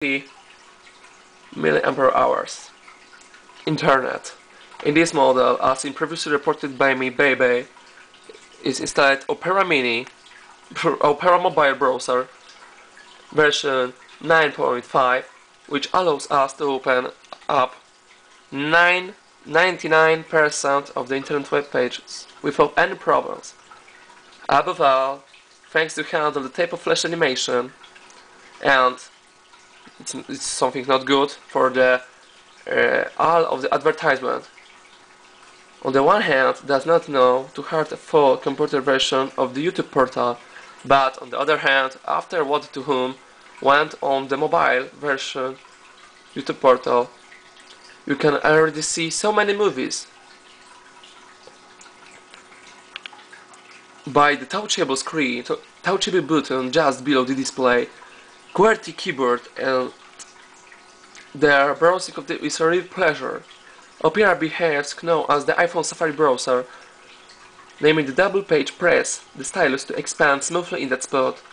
mAh. Internet. In this model, as in previously reported by me, baby, is installed Opera Mini, Opera mobile browser version 9.5, which allows us to open up 99% of the internet web pages without any problems. Above all, thanks to handle the type of flash animation, and it's something not good for the all of the advertisement. On the one hand, does not know to hard a full computer version of the YouTube portal, but on the other hand, after what to whom went on the mobile version YouTube portal, you can already see so many movies. By the touchable screen, touchable button just below the display, QWERTY keyboard, and their browsing of it is a real pleasure. Opera behaves known as the iPhone Safari browser, naming the double page press the stylus to expand smoothly in that spot.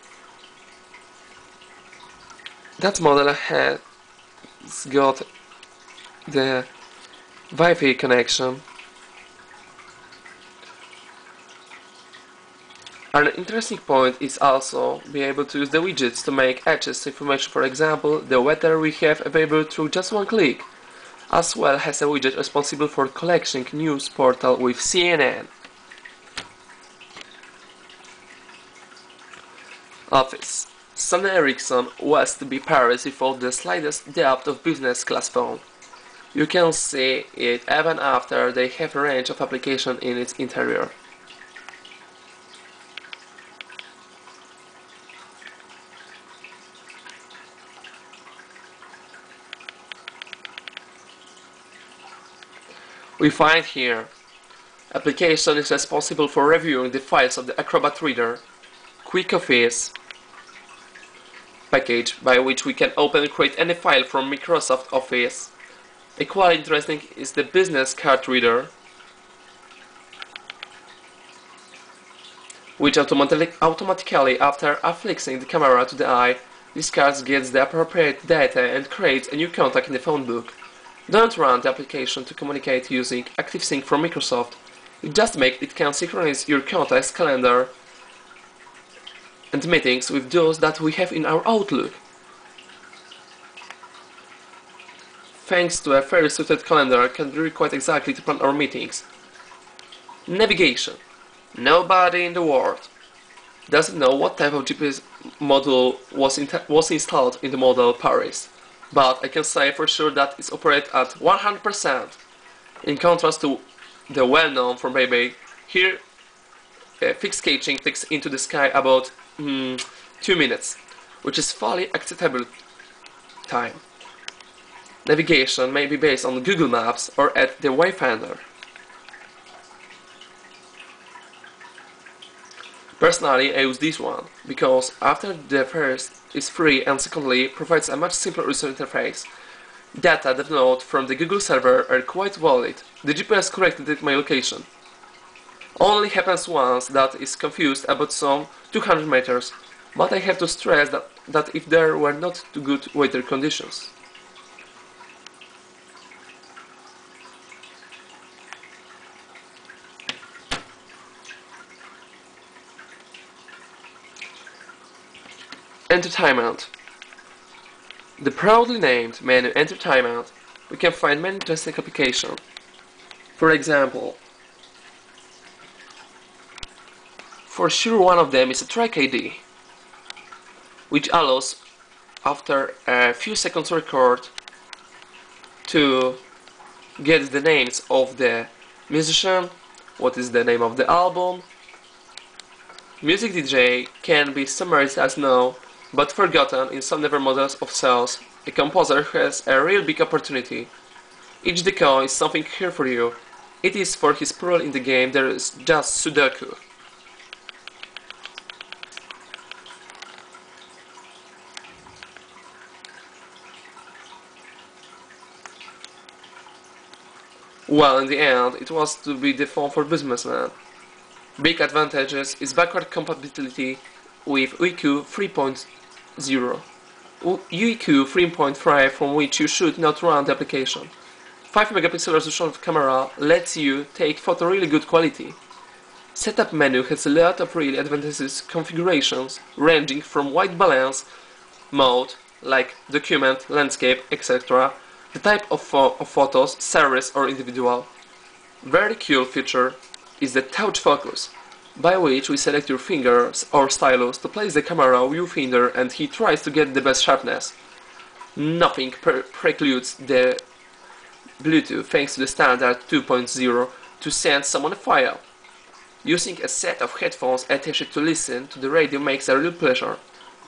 That model has got the Wi-Fi connection. An interesting point is also be able to use the widgets to make access information, for example, the weather we have available through just one click, as well as a widget responsible for collecting news portal with CNN. Office. Sony Ericsson was to be Paris without the slightest doubt of business class phone. You can see it even after they have a range of applications in its interior. We find here application is responsible for reviewing the files of the Acrobat Reader, Quick Office package by which we can open and create any file from Microsoft Office. Equally interesting is the Business Card Reader, which automatically after affixing the camera to the eye, this card gets the appropriate data and creates a new contact in the phone book. Don't run the application to communicate using ActiveSync from Microsoft. It just makes it can synchronize your contacts, calendar, and meetings with those that we have in our Outlook. Thanks to a very suited calendar, can be quite exactly to plan our meetings. Navigation. Nobody in the world doesn't know what type of GPS module was installed in the model Paris, but I can say for sure that it's operated at 100%. In contrast to the well-known from Baby, here fixed caching takes into the sky about 2 minutes, which is fully acceptable time. Navigation may be based on Google Maps or at the Wayfinder. Personally, I use this one because after the first is free and secondly provides a much simpler user interface. Data downloaded from the Google server are quite valid. The GPS corrected my location. Only happens once that is confused about some 200 meters, but I have to stress that if there were not too good weather conditions. Entertainment. The proudly named menu Entertainment, we can find many interesting applications. For example, for sure one of them is a track ID, which allows after a few seconds record to get the names of the musician, what is the name of the album. Music DJ can be summarized as known but forgotten in some never models of cells. A composer has a real big opportunity. Each deco is something here for you. It is for his role in the game there is just Sudoku. Well, in the end, it was to be the phone for businessmen. Big advantages is backward compatibility with WiiQ 3.0, UEQ 3.5 from which you should not run the application. 5 megapixel resolution of camera lets you take photo really good quality. Setup menu has a lot of really advantageous configurations ranging from white balance mode like document, landscape, etc. The type of photos, series or individual. Very cool feature is the touch focus, by which we select your fingers or stylus to place the camera viewfinder and he tries to get the best sharpness. Nothing precludes the Bluetooth thanks to the standard 2.0 to send someone a file. Using a set of headphones attached to listen to the radio makes a real pleasure.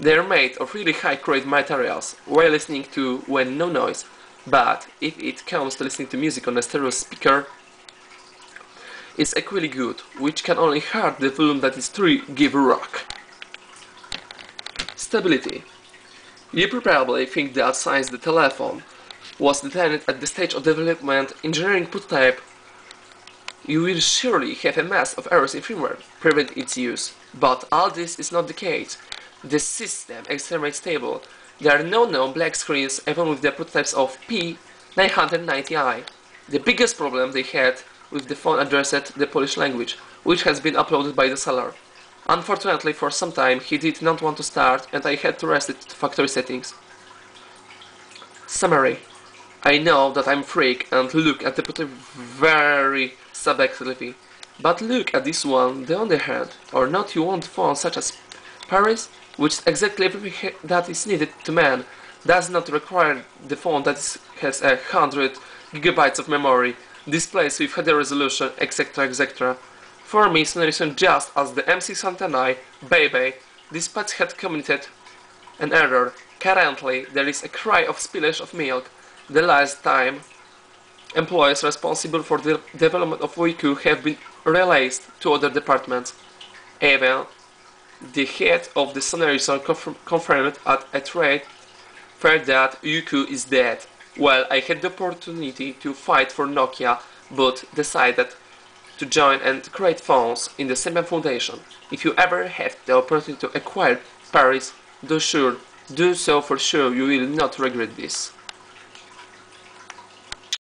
They are made of really high quality materials, while listening to when no noise, but if it comes to listening to music on a stereo speaker, it's equally good, which can only hurt the volume that is truly give rock. Stability. You probably think that since the telephone was designed at the stage of development engineering prototype, you will surely have a mass of errors in firmware prevent its use. But all this is not the case. The system is extremely stable. There are no known black screens even with the prototypes of P990i. The biggest problem they had with the phone addressed the Polish language, which has been uploaded by the seller. Unfortunately, for some time he did not want to start and I had to rest it to factory settings. Summary. I know that I'm a freak and look at the prototype very subjectively, but look at this one the other hand, or not you want phones such as Paris, which is exactly everything that is needed to man, does not require the phone that has 100 gigabytes of memory, displays with HD resolution, etc. etc. For me, Sony Ericsson just as the M610i, baby, despite had committed an error. Currently, there is a cry of spillage of milk. The last time employees responsible for the development of UEQ have been released to other departments. Even the head of the Sony Ericsson confirmed at a trade fair that UEQ is dead. Well, I had the opportunity to fight for Nokia, but decided to join and create phones in the same foundation. If you ever have the opportunity to acquire Paris, do so for sure, you will not regret this.